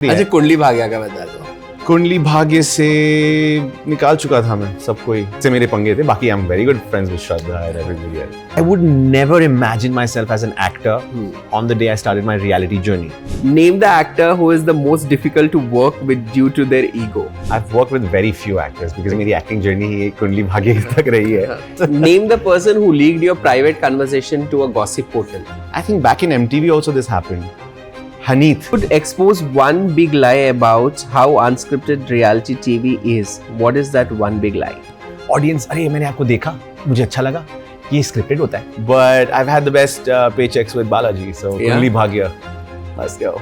अच्छा, कुंडली भाग्य का बता दो। कुंडली भाग्य से निकाल चुका था मैं सबको ही से मेरे पंगे थे. बाकी I am very good friends with Shraddha and everybody else. I would never imagine myself as an actor on the day I started my reality journey. Name the actor who is the most difficult to work with due to their ego. I've worked with very few actors because मेरी acting journey ही कुंडली भाग्य तक रही है. Name the person who leaked your private conversation to a gossip portal. I think back in MTV also this happened. Haneeth. Would expose one big lie about how unscripted reality TV is. What is that one big lie? Audience, अरे मैंने आपको देखा, मुझे अच्छा लगा, ये scripted होता है. But I've had the best paychecks with Balaji, so Kundali Bhagya. Let's go.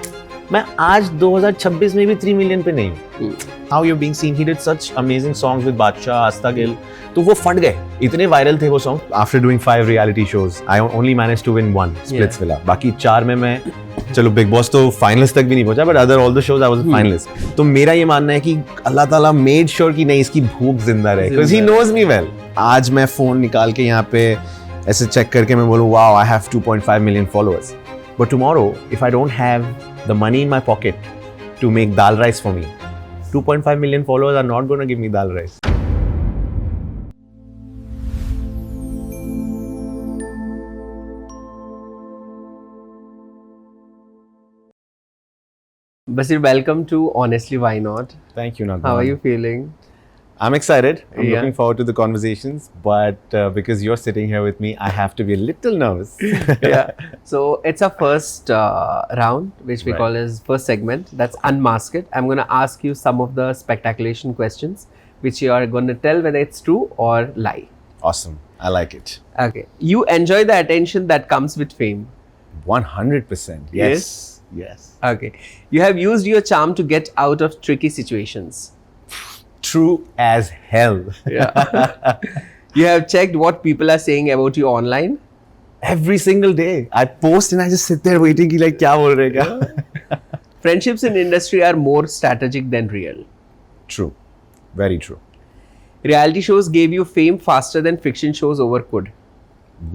मैं आज 2026 में भी 3 million पे नहीं हूँ. How you're being seen, he did such amazing songs with बादशाह, आस्था गिल, तो वो फट गए. इतने वायरल थे वो song. After doing 5 reality shows, I only managed to win 1, Splitsvilla. बाकी 4 में मैं चलो बिग बॉस तो फाइनलिस्ट तक भी नहीं पहुंचा, but other all the shows I was a finalist. तो मेरा ये मानना है कि अल्लाह ताला मेड श्योर कि नहीं इसकी भूख जिंदा रहे, because he knows me well. आज मैं फोन निकाल के यहाँ पे ऐसे चेक करके मैं बोलूँ wow I have 2.5 million followers, but tomorrow if I don't have the money in my pocket to make dal rice for me, 2.5 million followers are not gonna give me dal rice. Basir, welcome to Honestly Why Not. Thank you, Nagman. How are you feeling? I'm excited. I'm Yeah. looking forward to the conversations, but because you're sitting here with me, I have to be a little nervous. Yeah. So it's our first round, which we Right. call as first segment. That's Unmasked. I'm going to ask you some of the spectaculation questions, which you are going to tell whether it's true or lie. Awesome. I like it. Okay. You enjoy the attention that comes with fame. 100%. Yes. Yes. Okay. You have used your charm to get out of tricky situations. True as hell. Yeah. You have checked what people are saying about you online. Every single day. I post and I just sit there waiting कि like क्या बोल रहे क्या? Friendships in industry are more strategic than real. True. Very true. Reality shows gave you fame faster than fiction shows ever could.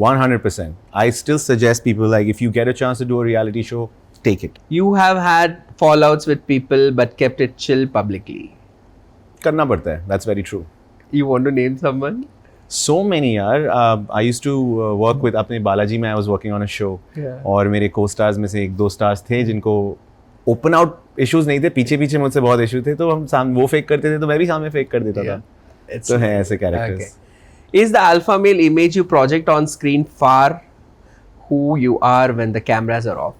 100%. I still suggest people like if you get a chance to do a reality show, take it. You have had fallouts with people but kept it chill publicly. करना पड़ता है. That's very true. You want to name someone? So many यार. I used to work with अपने बालाजी में I was working on a show. Yeah. और मेरे co-stars में से 1-2 stars थे जिनको open out issues नहीं थे, पीछे पीछे मुझसे बहुत issue थे, तो हम वो fake करते थे तो मैं भी सामने fake कर देता था. तो हैं ऐसे characters. Okay. Is the alpha male image you project on screen far who you are when the cameras are off?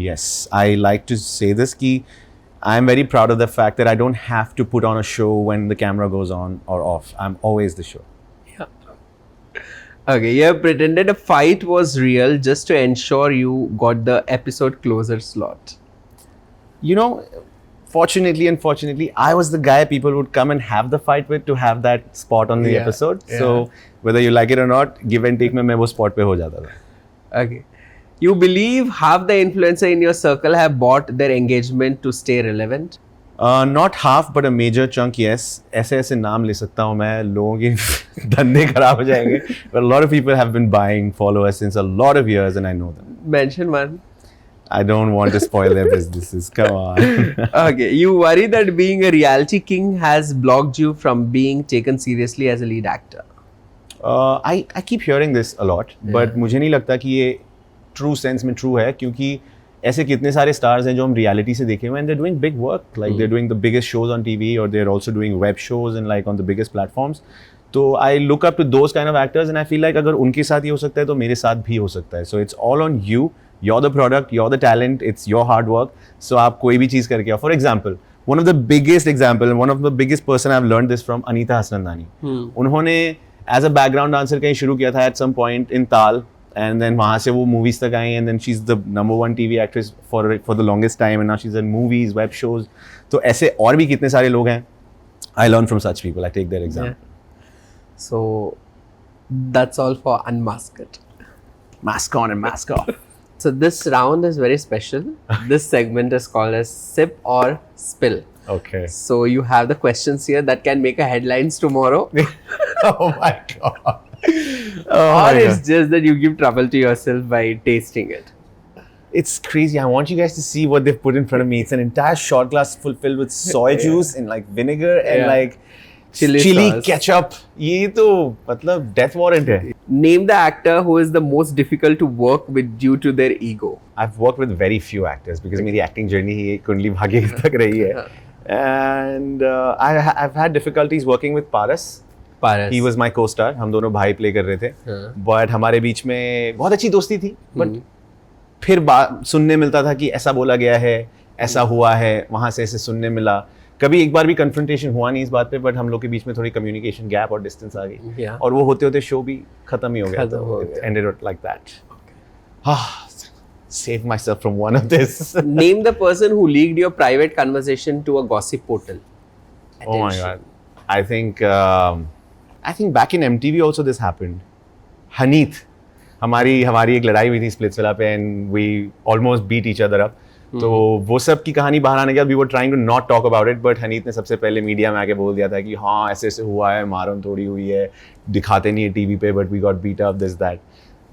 Yes, I like to say this कि I'm very proud of the fact that I don't have to put on a show when the camera goes on or off. I'm always the show. Yeah. Okay, you have pretended a fight was real just to ensure you got the episode closer slot. You know, fortunately, unfortunately, I was the guy people would come and have the fight with to have that spot on the episode. Yeah. So whether you like it or not, give and take में मैं वो spot पे हो जाता था. Okay. You believe half the influencer in your circle have bought their engagement to stay relevant? Not half, but a major chunk, yes. ऐसे नाम ले सकता हूँ मैं, लोगों के धंधे खराब हो जाएंगे. But a lot of people have been buying followers since a lot of years and I know them. Mention one. I don't want to spoil their businesses. Come on. Okay. You worry that being a reality king has blocked you from being taken seriously as a lead actor? I keep hearing this a lot, but मुझे नहीं लगता कि ये true sense में true है, क्योंकि ऐसे कितने सारे stars हैं जो हम reality से देखे हुए हैं and they're doing big work, like they're doing the biggest shows on TV or they're also doing web shows and like on the biggest platforms. तो I look up to those kind of actors and I feel like अगर उनके साथ ही हो सकता है तो मेरे साथ भी हो सकता है. So it's all on you. You're the product, you're the talent, it's your hard work. So आप कोई भी चीज़ करके आओ. For example, one of the biggest example and one of the biggest person I've learned this from, Anita Hasnandani. उन्होंने as a background dancer कहीं शुरू किया था at some point in Taal. And then वहाँ से वो movies तक आई and then she's the #1 TV actress for the longest time and now she's in movies, web shows. तो ऐसे और भी कितने सारे लोग हैं. I learn from such people. I take their example. Yeah. So that's all for Unmasked. Mask on and mask off. So this round is very special. This segment is called as Sip or Spill. Okay. So you have the questions here that can make a headlines tomorrow. Oh my God. Or it's just that you give trouble to yourself by tasting it. It's crazy. I want you guys to see what they've put in front of me. It's an entire shot glass filled with soy juice and like vinegar and like chili sauce. ketchup. ये तो मतलब death warrant है. Name the actor who is the most difficult to work with due to their ego. I've worked with very few actors because मेरी acting journey ही कुंडली भाग्य तक रही है. And I've had difficulties working with Paras. He was my co-star. हम दोनों भाई play कर रहे थे. But हमारे बीच में बहुत अच्छी दोस्ती थी. But फिर सुनने मिलता था कि ऐसा बोला गया है, ऐसा हुआ है, वहाँ से ऐसे सुनने मिला. कभी एक बार भी कन्फ्रंटेशन हुआ नहीं इस बात पे, बट हम लोग के बीच में थोड़ी कम्युनिकेशन गैप और डिस्टेंस आ गई. और वो होते होते शो भी खत्म ही हो गया. It ended like that. Save myself from one of this. Name the person who leaked your private conversation to a gossip portal. Oh my God. I think back in MTV also this happened. Haneeth. हमारी एक लड़ाई हुई थी Splitsvilla पे and we almost beat each other up. तो वो सब की कहानी बाहर आने के बाद we were trying to not talk about it, but हनीत ने सबसे पहले मीडिया में आके बोल दिया था कि हाँ ऐसे ऐसे हुआ है, मारन थोड़ी हुई है, दिखाते नहीं है टीवी पे, but we got beat up this that.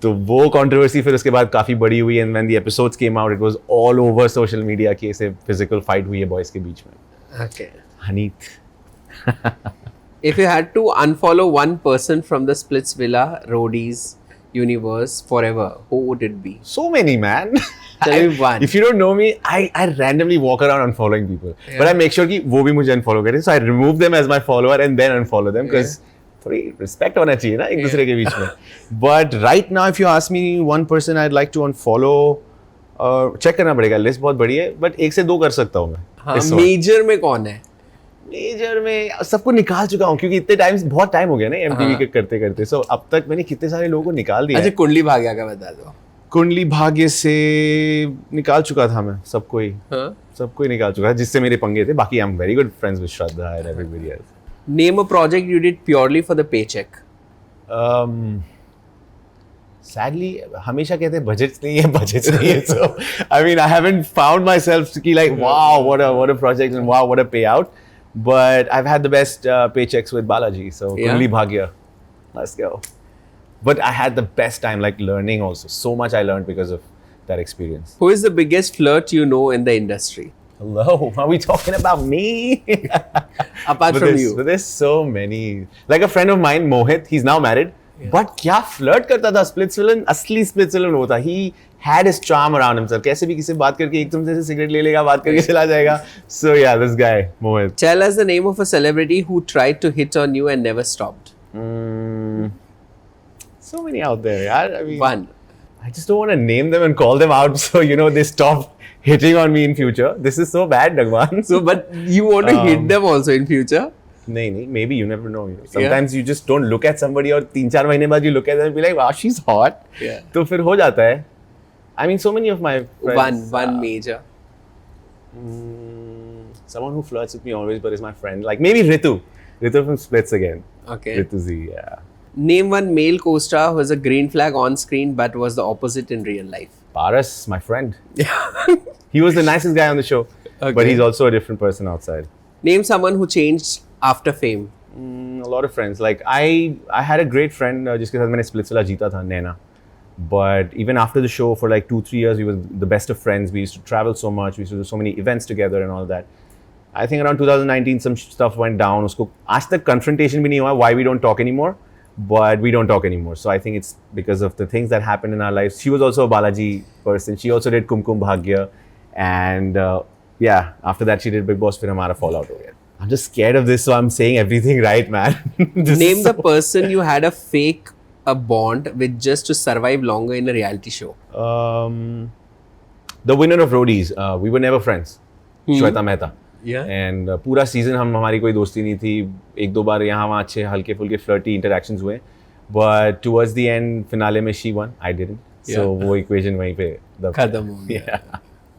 तो वो कंट्रोवर्सी फिर उसके बाद काफ़ी बड़ी हुई and when the episodes came out it was all over social media कि ऐसे physical fight हुई है boys के बीच में. Okay. हनीत. If you had to unfollow one person from the Splitsvilla Roadies universe forever, who would it be? So many, man. Tell me one. If you don't know me, I randomly walk around unfollowing people. Yeah. But I make sure कि वो भी मुझे unfollow करे. So I remove them as my follower and then unfollow them because थोड़ी respect होना चाहिए ना एक दूसरे के बीच में. But right now, if you ask me one person I'd like to unfollow, check करना पड़ेगा. List बहुत बड़ी है, but एक से दो कर सकता हूँ मैं. हाँ, मेजर में कौन है? मेजर में सबको निकाल चुका हूँ क्योंकि इतने टाइम बहुत टाइम हो गया ना MTV के करते करते. सो अब तक मैंने कितने सारे लोगों को निकाल दिया. अच्छा, कुंडली भाग्य का बता दो. कुंडली भाग्य से निकाल चुका था मैं सबको ही. सबको ही निकाल चुका था जिससे मेरे पंगे थे. बाकी I am very good friends with Shraddha and everybody else. Name a project you did purely for the paycheque. Sadly, हमेशा कहते हैं budgets नहीं है. So I mean I haven't found myself कि like wow what a project and wow what a payout. But I've had the best paychecks with Balaji. So Kundli Bhagya, let's go. But I had the best time like learning also. So much I learned because of that experience. Who is the biggest flirt you know in the industry? Hello, are we talking about me? Apart from you. But there's so many. Like a friend of mine, Mohit, he's now married. But क्या flirt करता था Splitsvilla, असली Splitsvilla वो था. He had his charm around himself. कैसे भी किसी से बात करके एकदम से सिगरेट ले लेगा, बात करके चला जाएगा. So yeah, this guy, Mohit. Tell us the name of a celebrity who tried to hit on you and never stopped. So many out there, yaar. I mean, One. I just don't want to name them and call them out so you know they stop hitting on me in future. This is so bad, Bhagwan. So, but you want to hit them also in future? नहीं, maybe you never know. Sometimes you just don't look at somebody और 3-4 महीने बाद you look at them and be like, wow, she's hot. Yeah. तो फिर हो जाता है. I mean, so many of my friends. One major. Someone who flirts with me always, but is my friend. Like maybe Ritu from Splits again. Okay. Ritu Z, yeah. Name one male co-star who was a green flag on screen but was the opposite in real life. Paras, my friend. He was the nicest guy on the show, but he's also a different person outside. Name someone who changed after fame. A lot of friends. Like I had a great friend जिसके साथ मैंने Splitsvilla जीता था, Naina. But even after the show for like 2-3 years, we were the best of friends. We used to travel so much. We used to do so many events together and all that. I think around 2019 some stuff went down. उसको आज तक confrontation भी नहीं हुआ why we don't talk anymore. But we don't talk anymore. So I think it's because of the things that happened in our lives. She was also a Balaji person. She also did Kumkum Bhagya. And yeah, after that she did Big Boss. फिर हमारा fallout हो गया. I'm just scared of this, so I'm saying everything right, man. Name the person you had a bond with just to survive longer in a reality show. The winner of Roadies. We were never friends. Shweta Mehta. Yeah. And पूरा season हमारी कोई दोस्ती नहीं थी. एक दो बार यहाँ वहाँ अच्छे हल्के फुल्के flirty interactions हुए. But towards the end, finale में she won. I didn't. So वो equation वहीं पे खत्म हो गया.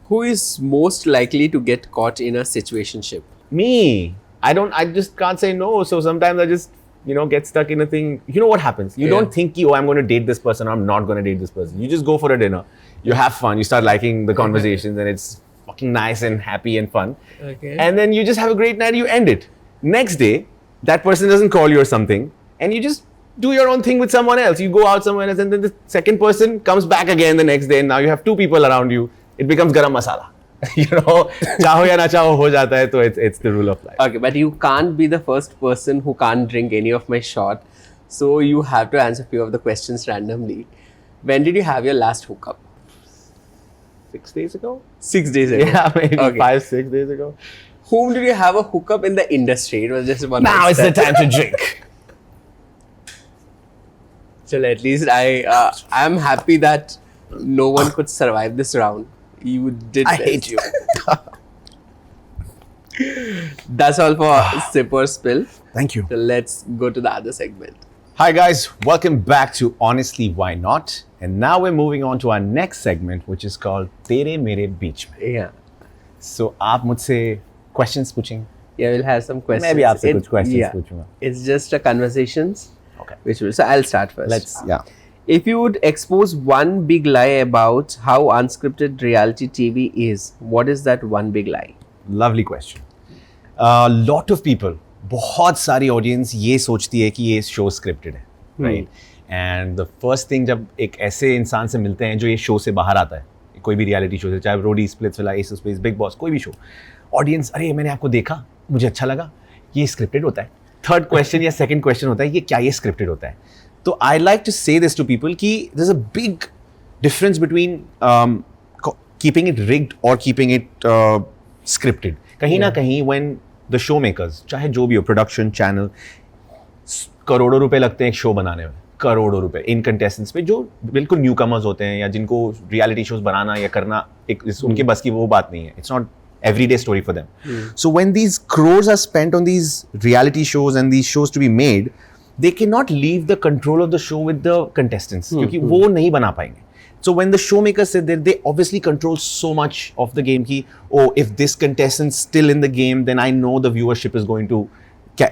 Who is most likely to get caught in a situationship? Me. I just can't say no. So sometimes I just, get stuck in a thing. You know what happens? You don't think, I'm going to date this person or I'm not going to date this person. You just go for a dinner. You have fun. You start liking the conversations and it's fucking nice and happy and fun. Okay. And then you just have a great night. You end it. Next day, that person doesn't call you or something. And you just do your own thing with someone else. You go out somewhere else, and then the second person comes back again the next day, and now you have two people around you. It becomes garam masala. You know, chaho ya na chaho ho jata hai, so it's the rule of life. Okay, but you can't be the first person who can't drink any of my shot. So you have to answer few of the questions randomly. When did you have your last hookup? 6 days ago? 6 days ago. Yeah, maybe Okay. 5-6 days ago. Whom did you have a hookup in the industry? It was just one. Now night it's the stand. time to drink. So at least I'm happy that no one could survive this round. You did. I best. hate you. That's all for Sip or Spill. Thank you. So let's go to the other segment. Hi guys, welcome back to Honestly Why Not? And now we're moving on to our next segment, which is called Tere Mere Beech Mein. Yeah. So आप मुझसे questions पूछेंगे? Yeah, we'll have some questions. मैं भी आपसे कुछ questions yeah. पूछूंगा. It's just a conversations. Okay. So I'll start first. If you would expose one big lie about how unscripted reality TV is, what is that one big lie? Lovely question. A lot of people, बहुत सारी audience ये सोचती है कि ये show scripted है, right? And the first thing जब एक ऐसे इंसान से मिलते हैं जो ये show से बाहर आता है, कोई भी reality show से, चाहे Roadies, Splitsvilla, Ace of Space, Bigg Boss, कोई भी show, audience, अरे मैंने आपको देखा, मुझे अच्छा लगा, ये scripted होता है. Third question या second question होता है, ये क्या ये scripted होता है? तो I like to say this to people कि there's a big difference between keeping it rigged or keeping it scripted. कहीं ना कहीं when the show makers, चाहे जो भी हो, production, channel, करोड़ों रुपए लगते हैं एक शो बनाने में, करोड़ों रुपए इन कंटेस्टेंट्स पे जो बिल्कुल न्यू कमर्स होते हैं या जिनको रियलिटी शोज बनाना या करना उनके बस की वो बात नहीं है. It's not everyday story for them. So when these crores are spent on these reality shows and these shows to be made, they cannot leave the control of the show with the contestants क्योंकि वो नहीं बना पाएंगे. So when the showmakers sit there, they obviously control so much of the game कि oh, if this contestant's still in the game, then I know the viewership is going to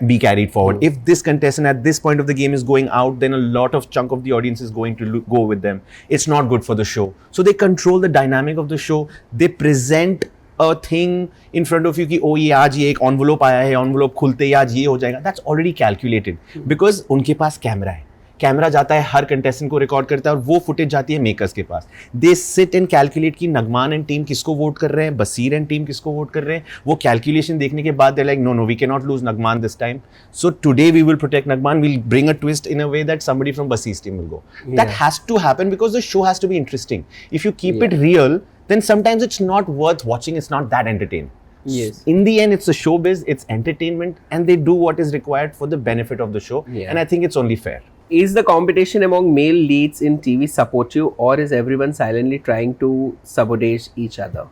be carried forward. If this contestant at this point of the game is going out, then a lot of chunk of the audience is going to go with them. It's not good for the show. So they control the dynamic of the show. They present a thing in front of you कि oh ये आज ये एक envelope आया है, envelope खुलते ही आज ये हो जाएगा. That's already calculated because उनके पास कैमरा है. कैमरा जाता है, हर कंटेस्टेंट को रिकॉर्ड करता है और वो फुटेज जाती है मेकर्स के पास. दे सिट एंड कैलकुलेट कि नगमान एंड टीम किसको वोट कर रहे हैं, बसीर एंड टीम किसको वोट कर रहे हैं. वो कैलकुलेशन देखने के बाद they like no we can not lose Nagman this time, so today we will protect Nagman, will bring a twist in a way that somebody from Basir team will go. That has to happen because the show has to be interesting. If you keep it real then sometimes it's not worth watching, it's not that entertaining. Yes. In the end, it's a showbiz, it's entertainment, and they do what is required for the benefit of the show. Yeah. And I think it's only fair. Is the competition among male leads in TV supportive, or is everyone silently trying to sabotage each other?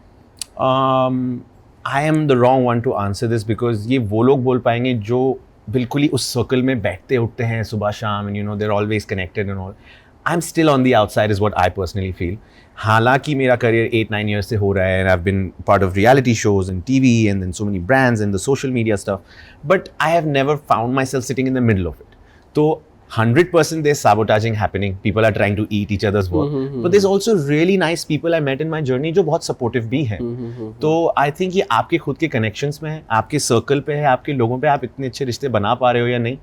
I am the wrong one to answer this because ये वो लोग बोल पाएंगे जो बिल्कुल ही उस circle में बैठते उठते हैं सुबह शाम, and you know they're always connected and all. I'm still on the outside is what I personally feel. हालांकि मेरा करियर 8-9 years से हो रहा है and I've been part of reality shows and TV and then so many brands and the social media stuff, but I have never found myself sitting in the middle of it. So 100% there's sabotaging happening. People are trying to eat each other's work. But there's also really nice people I met in my journey जो बहुत supportive भी हैं. तो I think ये आपके खुद के connections में है, आपके circle पे है, आपके लोगों पे आप इतने अच्छे रिश्ते बना पा रहे हो या नहीं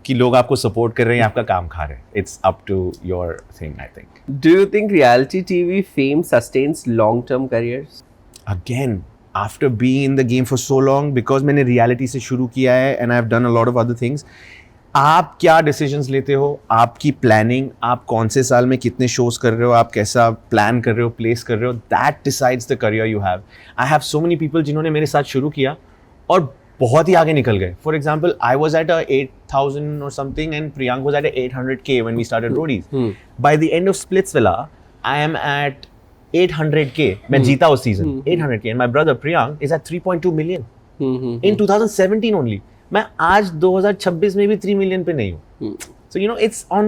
कि लोग आपको सपोर्ट कर रहे हैं, आपका काम खा रहे हैं. It's up to your thing I think. Do you think reality TV fame sustains long-term careers? Again, after being in the game for so long, because मैंने reality से शुरू किया है and I've done a lot of other things, आप क्या decisions लेते हो, आपकी planning, आप कौन से साल में कितने shows कर रहे हो, आप कैसा plan कर रहे हो, place कर रहे हो, that decides the career you have. I have so many people जिन्होंने मेरे साथ शुरू किया और बहुत ही आगे निकल गए. For example, I was at a 8,000 or something and Priyank was at a 800K when we started Roadies. By the end of Splitsvilla, I am at 800K. मैं जीता उस season 800K and my brother Priyank is at 3.2 million in 2017 only. मैं आज 2026 में भी 3 million पे नहीं हूँ. So you know, it's on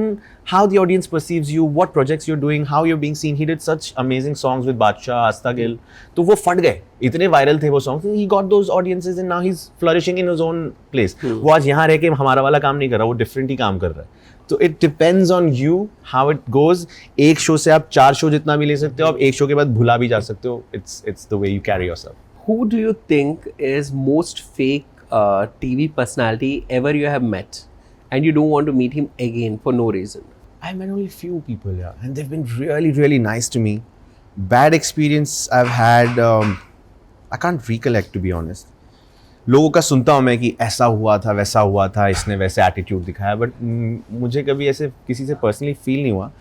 how the audience perceives you, what projects you're doing, how you're being seen. He did such amazing songs with Badshah, Asta Gill. तो वो फट गए, इतने viral थे वो songs. He got those audiences and now he's flourishing in his own place. वो आज यहाँ रह के हमारा वाला काम नहीं कर रहा, वो different ही काम कर रहा है. तो it depends on you how it goes. एक शो से आप 4 शो जितना भी ले सकते हो, आप एक शो के बाद भुला भी जा सकते हो. It's the way you carry yourself. Who do you think is most fake TV personality ever you have met? and you don't want to meet him again for no reason? I met only few people, yeah, and they've been really, really nice to me. Bad experience I've had, I can't recollect, to be honest. लोगों का सुनता हूँ मैं कि ऐसा हुआ था, वैसा हुआ था, इसने वैसे एटीट्यूड दिखाया, बट मुझे कभी ऐसे किसी से पर्सनली फील नहीं हुआ.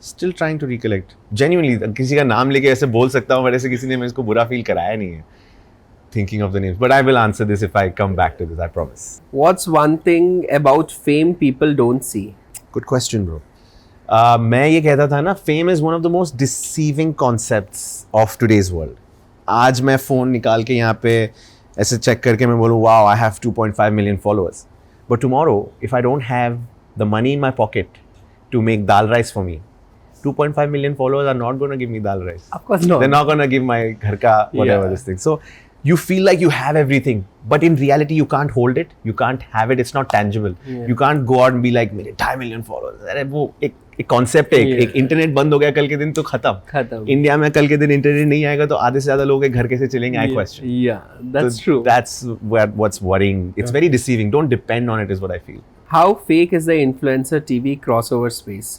Still trying to recollect. Genuinely किसी का नाम लेके ऐसे बोल सकता हूँ, बट ऐसे किसी ने मेरे को बुरा फील कराया नहीं है. Thinking of the names, but I will answer this if I come back to this, I promise. What's one thing about fame people don't see? Good question, bro. मैं ये कहता था ना, fame is one of the most deceiving concepts of today's world. आज मैं phone निकाल के यहाँ पे ऐसे चेक करके मैं बोलूँ, wow, I have 2.5 million followers. But tomorrow, if I don't have the money in my pocket to make dal rice for me, 2.5 million followers are not going to give me dal rice. Of course not. They're not going to give my ghar ka whatever this thing. So you feel like you have everything, but in reality you can't hold it, you can't have it, it's not tangible. You can't go out and be like मेरे 2.5 million followers. अरे वो एक concept है, एक internet बंद हो गया कल के दिन तो खत्म. इंडिया में कल के दिन इंटरनेट नहीं आएगा तो आधे से ज़्यादा लोग घर कैसे चलेंगे? I question. Yeah, that's true. That's what's worrying. It's very deceiving. Don't depend on it, is what I feel. How fake is the influencer TV crossover space?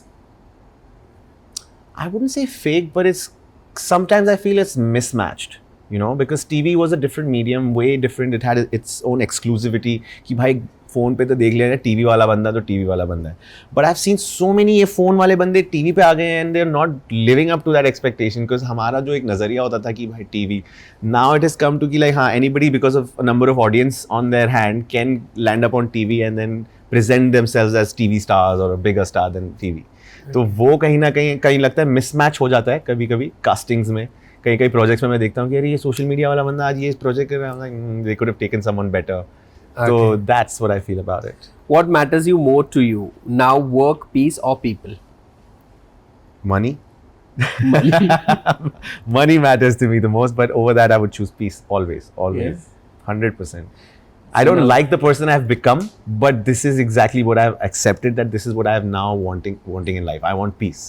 I wouldn't say fake, but it's sometimes I feel it's mismatched. You know, because TV was a different medium, way different. It had its own exclusivity. कि भाई phone पे तो देख लिया TV वाला बंदा तो TV वाला बंदा है. But I've seen so many ये फोन वाले बंदे टीवी पे आ गए हैं and they're not living up to that expectation, because हमारा जो एक नज़रिया होता था कि भाई TV, now it has come to कि like हाँ, anybody because of a number of audience on their hand can land up on TV and then present themselves as TV stars or a bigger star than TV. तो वो कहीं ना कहीं लगता है mismatch हो जाता है कभी कभी कास्टिंग्स में. कई प्रोजेक्ट्स में मैं देखता हूँ कि अरे ये सोशल मीडिया वाला बंदा आज ये प्रोजेक्ट कर रहा है, they could have taken someone better. So that's what I feel about it. What matters you more to you now, work, peace, or people? Money. Money matters to me the most, but over that I would choose peace always, Yes. 100%. I don't like the person I've become, but this is exactly what I've accepted, that this is what I have now wanting in life. I want peace.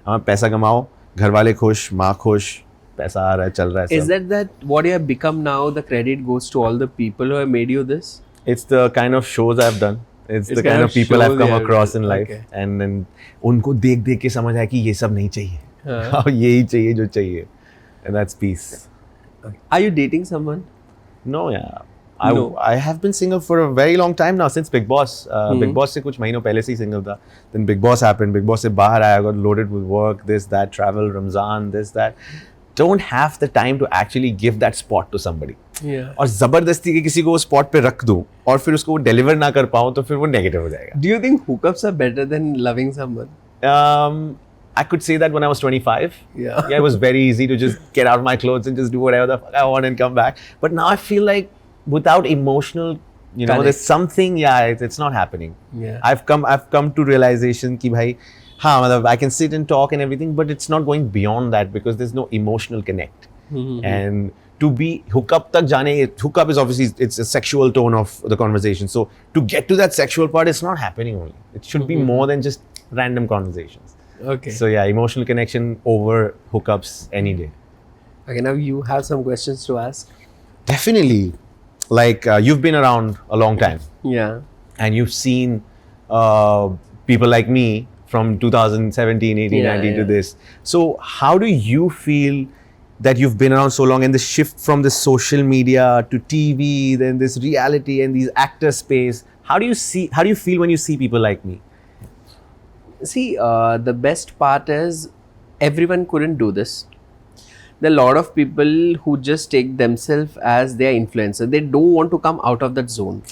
पैसा कमाओ, घर वाले खुश, माँ खुश, पैसा आ रहा है, चल रहा है. Is that what you have become now? The credit goes to all the people who have made you this? It's the kind of shows I've done. It's the kind of people I've come across in life. Okay. And then उनको देख के समझ आया कि ये सब नहीं चाहिए. हाँ, यही चाहिए जो चाहिए. And that's peace. Okay. Are you dating someone? No, yeah. I have been single for a very long time now, since Big Boss. Big Boss से कुछ महीनों पहले से ही single था. Then Big Boss happened. Big Boss से बाहर आया, got loaded with work, this, that, travel, Ramzan, this, that. Don't have the time to actually give that spot to somebody. Yeah. और ज़बरदस्ती के किसी को वो spot पे रख दूँ और फिर उसको वो deliver ना कर पाऊँ तो फिर वो negative हो जाएगा. Do you think hookups are better than loving someone? I could say that when I was 25. Yeah. It was very easy to just get out of my clothes and just do whatever the fuck I want and come back. But now I feel like without emotional, there's something, it's not happening. Yeah. I've come to realization कि भाई हाँ, मतलब I can sit and talk and everything, but it's not going beyond that because there's no emotional connect. And to be hookup tak jane, hookup is obviously, it's a sexual tone of the conversation. So to get to that sexual part, it's not happening only. It should be more than just random conversations. Okay. So yeah, emotional connection over hookups any day. Okay, now you have some questions to ask. Definitely. Like you've been around a long time. Yeah. And you've seen people like me from 2017, 18, 19 to this. So how do you feel that you've been around so long and the shift from the social media to TV, then this reality and these actor space? How do you feel when you see people like me? See, the best part is everyone couldn't do this. There are a lot of people who just take themselves as their influencer. They don't want to come out of that zone.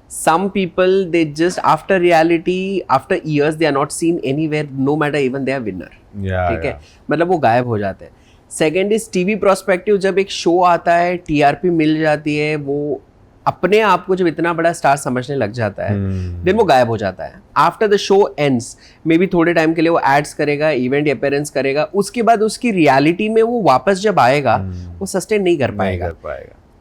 Some people, they just after reality, after years, they are not seen anywhere, no matter even they are winner. Yeah. ठीक है, मतलब वो गायब हो जाते हैं. Second is TV prospective, जब एक शो आता है, टीआरपी मिल जाती है, वो अपने आप को जब इतना बड़ा स्टार समझने लग जाता है, देन वो गायब हो जाता है. After the show ends, may be थोड़े टाइम के लिए वो एड्स करेगा, इवेंट अपीयरेंस करेगा, उसके बाद उसकी रियलिटी में वो वापस जब आएगा, वो सस्टेन नहीं कर पाएगा.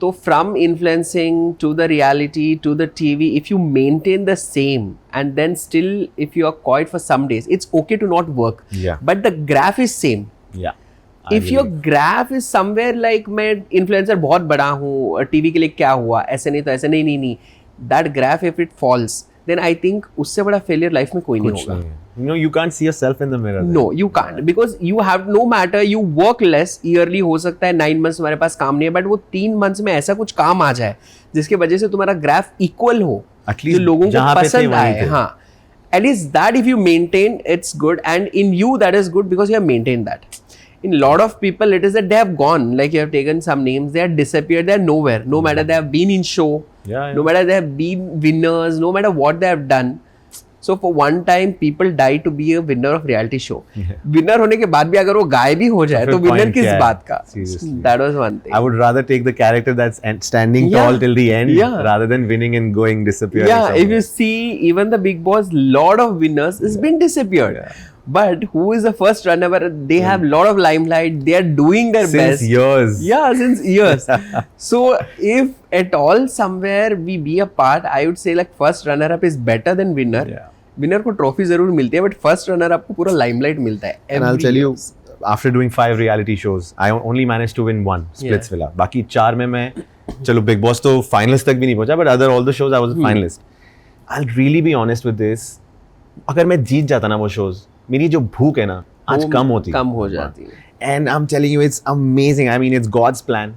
तो from influencing to the reality to the TV, if you maintain the same and then still if you are quite for some days, it's okay to not work, but the graph is same. If your graph is somewhere like मैं influencer बहुत बड़ा हूँ, TV के लिए क्या हुआ, ऐसे नहीं तो ऐसे, नहीं, that graph if it falls then I think उससे बड़ा फेलियर लाइफ में कोई नहीं होगा. No, you can't see yourself in the mirror. No, you can't because you have no matter you work less yearly हो सकता है 9 months तुम्हारे पास काम नहीं है बट वो 3 months में ऐसा कुछ काम आ जाए जिसके वजह से तुम्हारा ग्राफ इक्वल हो जो लोगों को पसंद आए. हाँ, at least that if you maintain it's good and in you that is good because you have maintained that. In lot of people it is that they have gone like you have taken some names they have disappeared they are nowhere no matter they have been in show no matter they have been winners no matter what they have done. So for one time people die to be a winner of reality show. Winner होने के बाद भी अगर वो गायब भी हो जाए तो winner किस बात का? That was one thing. I would rather take the character that's standing tall till the end rather than winning and going disappearing. Yeah, if you see even the Big Boss, lot of winners has been disappeared. But who is the first runner? They have lot of limelight. They are doing their best. Since years. Yeah, since years. So if at all somewhere we be a part, I would say like first runner up is better than winner. Yeah. Winner को trophy जरूर मिलती है but first runner आपको पूरा limelight मिलता है. And I'll tell you, after doing 5 reality shows, I only managed to win 1 Splitsvilla. बाकी 4 में मैं चलो बिग बॉस तो फाइनलिस्ट तक भी नहीं पहुंचा, but other all the shows I was a finalist. I'll really be honest with this. अगर मैं जीत जाता ना वो shows, मेरी जो भूख है ना आज कम हो जाती है. And I'm telling you, it's amazing. I mean, it's God's plan.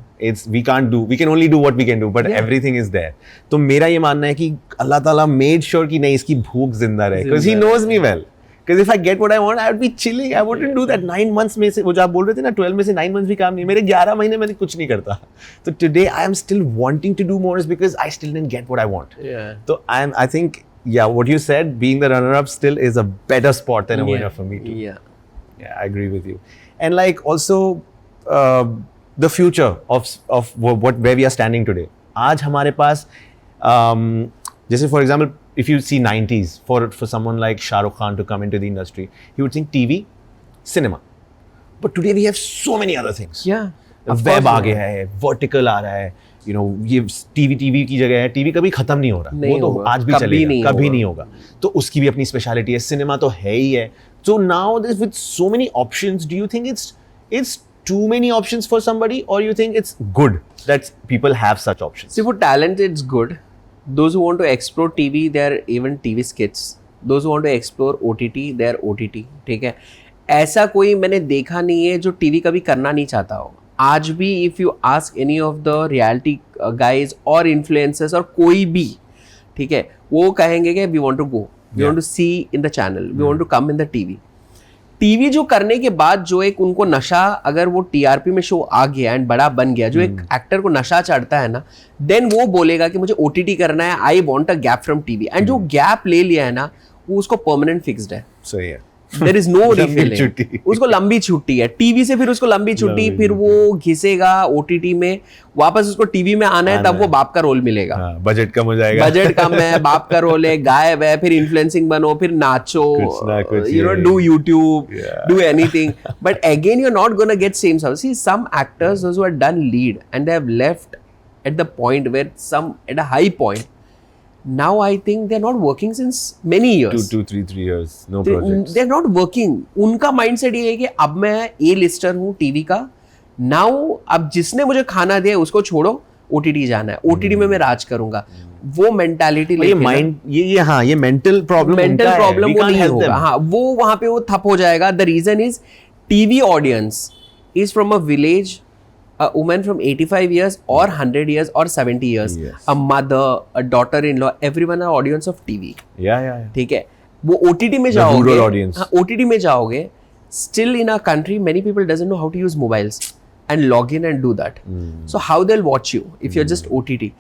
We can only do what we can do, but everything is there. तो मेरा ये मानना है कि अल्लाह ताला made sure कि नहीं इसकी भूख जिंदा रहे, because He knows me well. Because if I get what I want, I would be chilling. I wouldn't do that 9 months में से वो जो आप बोल रहे थे ना 12 में से 9 months भी काम नहीं, मेरे 11 महीने मैंने कुछ नहीं करता. तो today I am still wanting to do more is because I still didn't get what I want. Yeah. So I think what you said, being the runner-up still is a better spot than a winner for me too. Yeah, I agree with you. And like also the future of where we are standing today. आज हमारे पास जैसे for example if you see 90s for someone like Shah Rukh Khan to come into the industry he would think TV cinema but today we have so many other things. Web आ गया है, vertical आ रहा है, you know ये TV की जगह है, TV कभी खत्म नहीं हो रहा, वो तो आज भी चलेगा, कभी नहीं होगा, तो उसकी भी अपनी स्पेशलिटी है, सिनेमा तो है ही है. So now with so many options, do you think it's too many options for somebody, or you think it's good that people have such options? See, for talent, it's good. Those who want to explore TV, they are even TV skits. Those who want to explore OTT, they are OTT. ठीक है, ऐसा कोई मैंने देखा नहीं है जो TV कभी करना नहीं चाहता हो. आज भी if you ask any of the reality guys or influencers और कोई भी, ठीक है, वो कहेंगे कि we want to go. We want to see in the channel. We want to come in the TV. TV जो करने के बाद जो एक उनको नशा अगर वो टीआरपी में शो आ गया एंड बड़ा बन गया, जो एक एक्टर को नशा चढ़ता है ना, देन वो बोलेगा कि मुझे ओटीटी करना है, I want a gap from TV. And जो गैप ले लिया है ना वो उसको परमानेंट फिक्स्ड है. सही है. There is no refilling. उसको लंबी छुट्टी है टीवी से, फिर उसको लंबी छुट्टी, फिर वो घिसेगा ओटीटी में, वापस उसको टीवी में आना है, तब वो बाप का रोल मिलेगा. बजट कम हो जाएगा, बजट कम है, बाप का रोल है, गायब है, फिर इन्फ्लुएंसिंग बनो, फिर नाचो, you know, do YouTube, do anything. But again you're not gonna get same stuff. See, some actors, those who have done lead and they have left at the point where some at a high point, now I think they're not working since many years. 3 years, no projects. They're not working. उनका mindset ये है कि अब मैं ए Leicester हूँ TV का. Now अब जिसने मुझे खाना दिया उसको छोड़ो, ओटीटी जाना है, ओटीटी में मैं राज करूंगा. वो मेंटालिटी ये माइंड ये मेंटल प्रॉब्लम वो नहीं होगा. हाँ, वो वहां पे वो ठप हो जाएगा. The reason is TV audience is from a village, a woman from 85 years or 100 years or 70 years, a mother, a daughter-in-law, everyone are audience of TV. Yeah. ठीक है, वो OTT में जाओगे, हाँ, OTT में जाओगे, still in our country many people doesn't know how to use mobiles and log in and do that. So how they'll watch you if you're just OTT?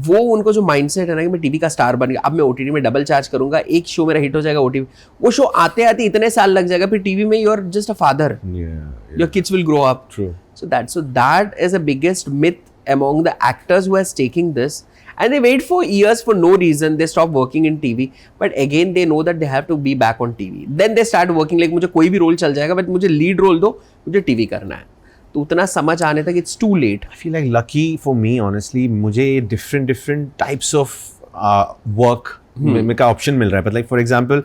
वो उनको जो माइंडसेट है ना कि मैं टीवी का स्टार बन गया, अब मैं ओटीटी में डबल चार्ज करूंगा, एक शो मेरा हिट हो जाएगा ओटीटी, वो शो आते आते इतने साल लग जाएगा, फिर टीवी में you are just a father, your kids will grow up. So that is the biggest myth among the actors who are taking this, and they wait for years for no reason. They stop working in TV, but again they know that they have to be back on TV. Then they start working like मुझे कोई भी role चल जाएगा, but मुझे lead role दो, मुझे TV करना है. तो उतना समझ आने तक it's too late. I feel like lucky for me honestly, मुझे different types of work में का option मिल रहा है. But like for example,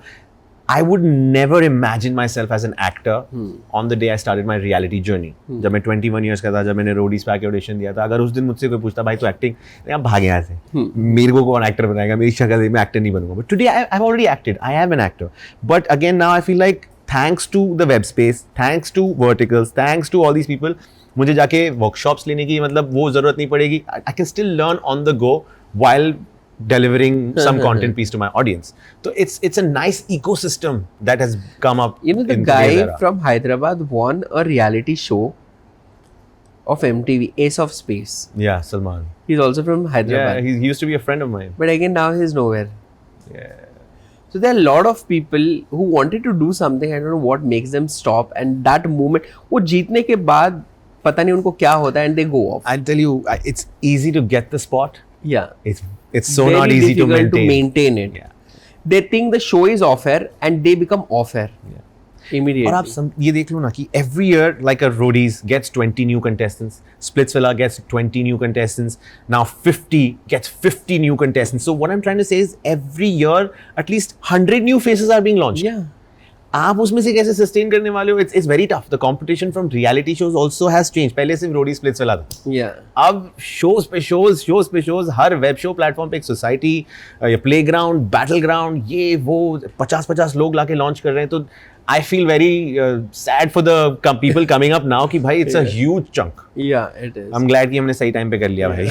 I would never imagine myself as an actor on the day I started my reality journey. जब मैं 21 years का था, जब मैंने रोडीज पे आके ऑडिशन दिया था, अगर उस दिन मुझसे कोई पूछता भाई तो एक्टिंग, मैं भाग यहाँ से, मेरे को कौन एक्टर बनाएगा, मेरी शक्ल देख मैं एक्टर नहीं बनूंगा. But today I've already acted. I am an actor. But again now I feel like thanks to the web space, thanks to verticals, thanks to all these people, मुझे जाके workshops लेने की मतलब वो जरूरत नहीं पड़ेगी. I can still learn on the go while delivering some content piece to my audience. So it's a nice ecosystem that has come up. You know, the in today's guy era. from Hyderabad won a reality show of MTV, Ace of Space. Yeah, Salman. He's also from Yeah, Hyderabad. he used to be a friend of mine. But again, now he's nowhere. Yeah. So there are a lot of people who wanted to do something. I don't know what makes them stop. And that moment, वो जीतने के बाद पता नहीं उनको क्या होता है, and they go off. I tell you, it's easy to get the spot. Yeah. It's so Very not easy to difficult maintain. it. Yeah. They think the show is off air and they become off air. Yeah. Immediately. और आप ये देख लो ना कि every year like a Roadies gets 20 new contestants, Splitsvilla gets 20 new contestants, now 50 gets 50 new contestants. So what I'm trying to say is every year at least 100 new faces are being launched. Yeah. आप उसमें से कैसे sustain करने वाले हो? It's very tough. The competition from reality shows also has changed. पहले सिर्फ Roadies Splitsvilla था. Yeah. अब shows पे shows, हर वेब शो प्लेटफॉर्म पे एक सोसाइटी, प्लेग्राउंड, बैटल ग्राउंड, ये वो 50-50 लोग लाके लॉन्च कर रहे हैं. तो I feel very sad for the people coming up now कि भाई it's a huge chunk. Yeah, it is. I'm glad कि हमने सही टाइम पे कर लिया भाई.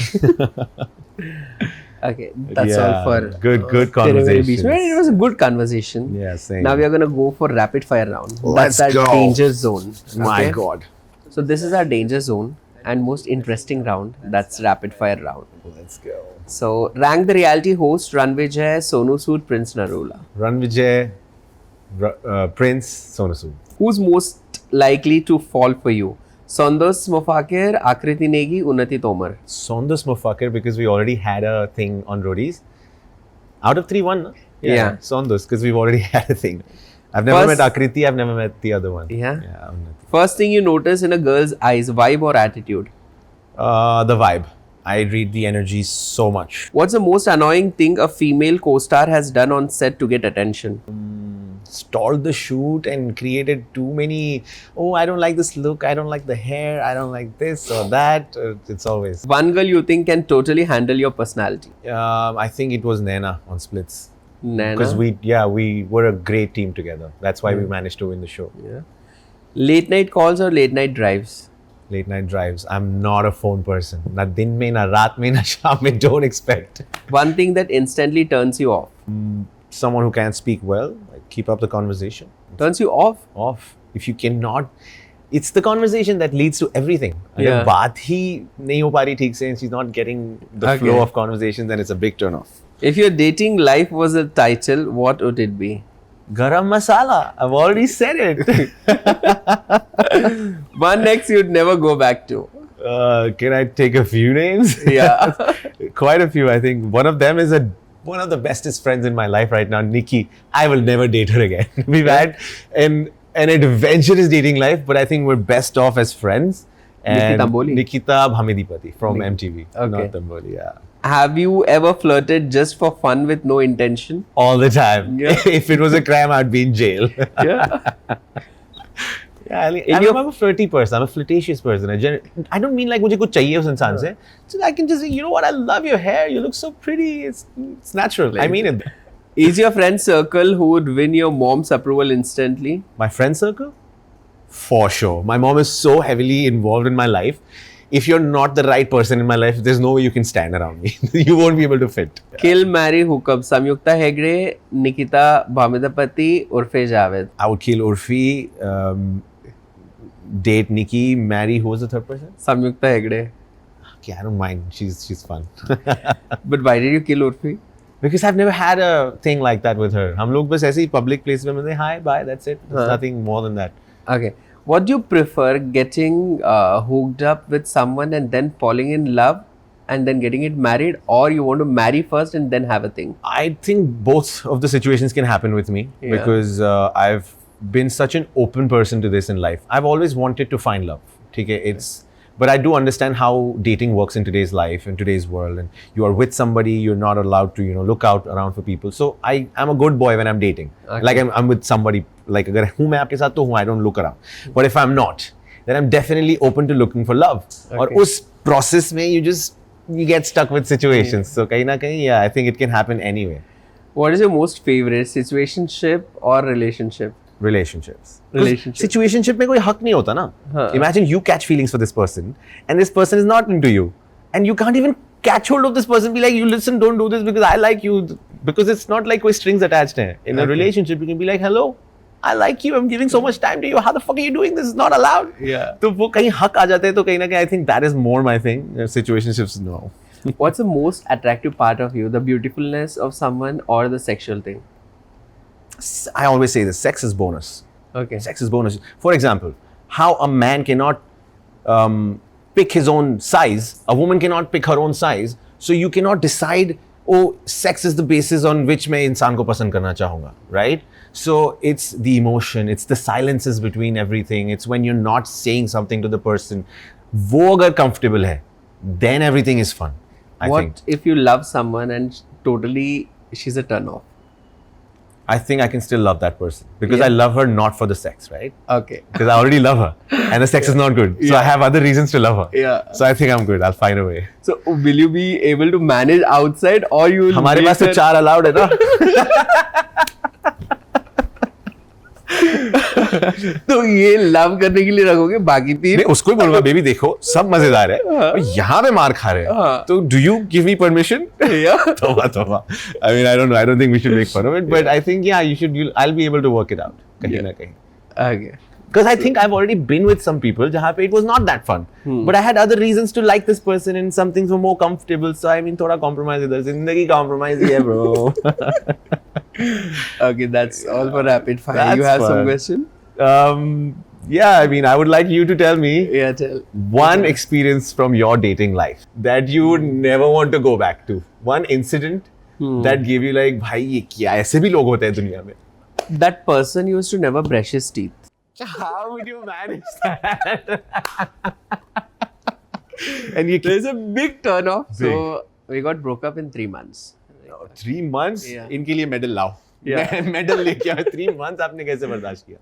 Okay, that's Yeah, all for good तेरे मेरे conversation. बीच में. It was a good conversation. Yeah, same. Now we are gonna go for rapid fire round. Let's That's our go. danger zone. My Okay? God. So this is our danger zone and most interesting round. That's rapid fire round. Let's go. So rank the reality host: Ranvijay, Sonu Sood, Prince Narula. Ranvijay, Prince, Sonu Sood. Who's most likely to fall for you? Sondos Mofakir, Akriti Negi, Unnati Tomar. Sondos Mofakir, because we already had a thing on Roadies. Out of 3-1, no? Yeah. Sondos, because we've already had a thing. I've never First- met Akriti, I've never met the other one. Yeah? Yeah, Unnati. First thing you notice in a girl's eyes, vibe or attitude? The vibe. I read the energy so much. What's the most annoying thing a female co-star has done on set to get attention? Stalled the shoot and created too many, oh, I don't like this look, I don't like the hair, I don't like this or that. It's always. One girl you think can totally handle your personality? I think it was Naina on Splits. Naina? Because we were a great team together. That's why we managed to win the show. Yeah. Late night calls or late night drives? Late night drives. I'm not a phone person. Na din mein, na raat mein, na shaam mein. Don't expect. One thing that instantly turns you off? Someone who can't speak well, like keep up the conversation. Turns you off? Off. If you cannot, it's the conversation that leads to everything. Yeah. अगर बात ही नहीं हो पा रही ठीक से, and she's not getting the Okay. flow of conversation, then it's a big turn off. If your dating life was a title, what would it be? Garam masala. I've already said it. One ex you'd never go back to. Can I take a few names? Yeah. Quite a few. I think one of them is one of the bestest friends in my life right now, Nikki. I will never date her again. We've had an adventurous dating life, but I think we're best off as friends. And Tamboli? Nikita Bhamidipati from MTV. Okay. Not Tamboli, yeah. Have you ever flirted just for fun with no intention? All the time. Yeah. If it was a crime, I'd be in jail. Yeah. Yeah, I'm a flirty person. I'm a flirtatious person. I don't mean like मुझे कुछ चाहिए उस इंसान से. So I can just say, you know what? I love your hair. You look so pretty. It's natural. I mean it. Is your friend circle who would win your mom's approval instantly? My friend circle? For sure. My mom is so heavily involved in my life. If you're not the right person in my life, there's no way you can stand around me. You won't be able to fit. Kill, marry, hook up. Samyukta Hegde, Nikita Bhamidapati, Urfe Javed. I would kill Urfi, date Nikki, marry, who was the third person? Samyukta Hegde. Okay, I don't mind. She's fun. But why did you kill Urfi? Because I've never had a thing like that with her. हम लोग बस ऐसे ही public place में say hi, bye, that's it. There's nothing more than that. Okay. What do you prefer, getting hooked up with someone and then falling in love and then getting it married, or you want to marry first and then have a thing? I think both of the situations can happen with me because I've been such an open person to this in life. I've always wanted to find love. ठीक है, it's But I do understand how dating works in today's life, in today's world, and you are with somebody, you're not allowed to, look out around for people. So I'm a good boy when I'm dating. Okay. Like I'm with somebody, like agar hu main aapke saath to hu, I don't look around. But if I'm not, then I'm definitely open to looking for love. Okay. Or us process mein you get stuck with situations. So kahin na kahin, yeah, I think it can happen anyway. What is your most favorite situationship or relationship? Relationships. Relationship. Situationship में कोई हक नहीं होता ना. हाँ. Imagine you catch feelings for this person and this person is not into you and you can't even catch hold of this person, be like, you listen, don't do this because I like you, because it's not like कोई strings attached हैं. In a Okay. relationship you can be like, hello, I like you, I'm giving so much time to you, how the fuck are you doing this? It's not allowed. Yeah. तो वो कहीं हक आ जाते हैं तो कहीं ना कहीं I think that is more my thing. Situationships, no. What's the most attractive part of you? The beautifulness of someone or the sexual thing? I always say this, sex is bonus. Okay. Sex is bonus. For example, how a man cannot pick his own size, a woman cannot pick her own size, so you cannot decide, oh, sex is the basis on which मैं इंसान को पसंद करना चाहूँगा, right? So it's the emotion, it's the silences between everything, it's when you're not saying something to the person. वो अगर comfortable है, then everything is fun, I What think. if you love someone and totally she's a turn off? I think I can still love that person because Yeah. I love her not for the sex, right? Okay. Because I already love her and the sex is not good. So I have other reasons to love her. Yeah. So I think I'm good. I'll find a way. So will you be able to manage outside or you will हमारे make पास तो her- 4 allowed है ना. तो ये love करने के लिए रखोगे बाकी 3? नहीं उसको ही बोलूंगा बेबी देखो सब मजेदार है और यहाँ पे मार खा रहे हैं तो do you give me permission? Yeah. तोबा तोबा. I mean I don't know. I don't think we should make fun of it, but I think yeah I'll be able to work it out कहीं ना कहीं. Okay. Because I think I've already been with some people जहाँ पे it was not that fun. But I had other reasons to like this person and some things were more comfortable. So I mean थोड़ा compromise इधर जिंदगी compromise ही है bro. Okay, that's all for rapid fire. That's You have some fun. question? Yeah, I mean I would like you to tell me Yeah, tell. one experience from your dating life that you would never want to go back to. One incident that gave you like भाई ये क्या ऐसे भी लोग होते हैं दुनिया में. That person used to never brush his teeth. How would you manage that? And you There's a big turn off. Big. So we got broke up in 3 months. 3 months Yeah. इनके लिए मेडल लाओ. Yeah. Medal लेके आओ. 3 months आपने कैसे बर्दाश्त किया?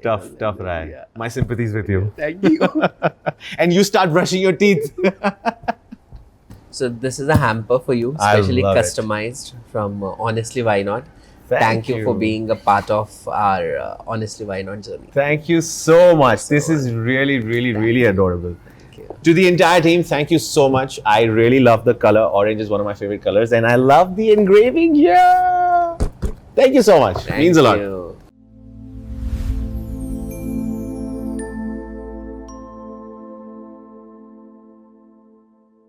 Tough रहा है. Yeah. My sympathies with you. Thank you. And you start brushing your teeth. So this is a hamper for you, I specially love it. customized from Honestly Why Not. Thank Thank you for you. being a part of our Honestly Why Not journey. Thank you so much. This is really adorable. Thank you. To the entire team, thank you so much. I really love the color. Orange is one of my favorite colors, and I love the engraving. Yeah. Thank you so much. Thank Means a lot. you.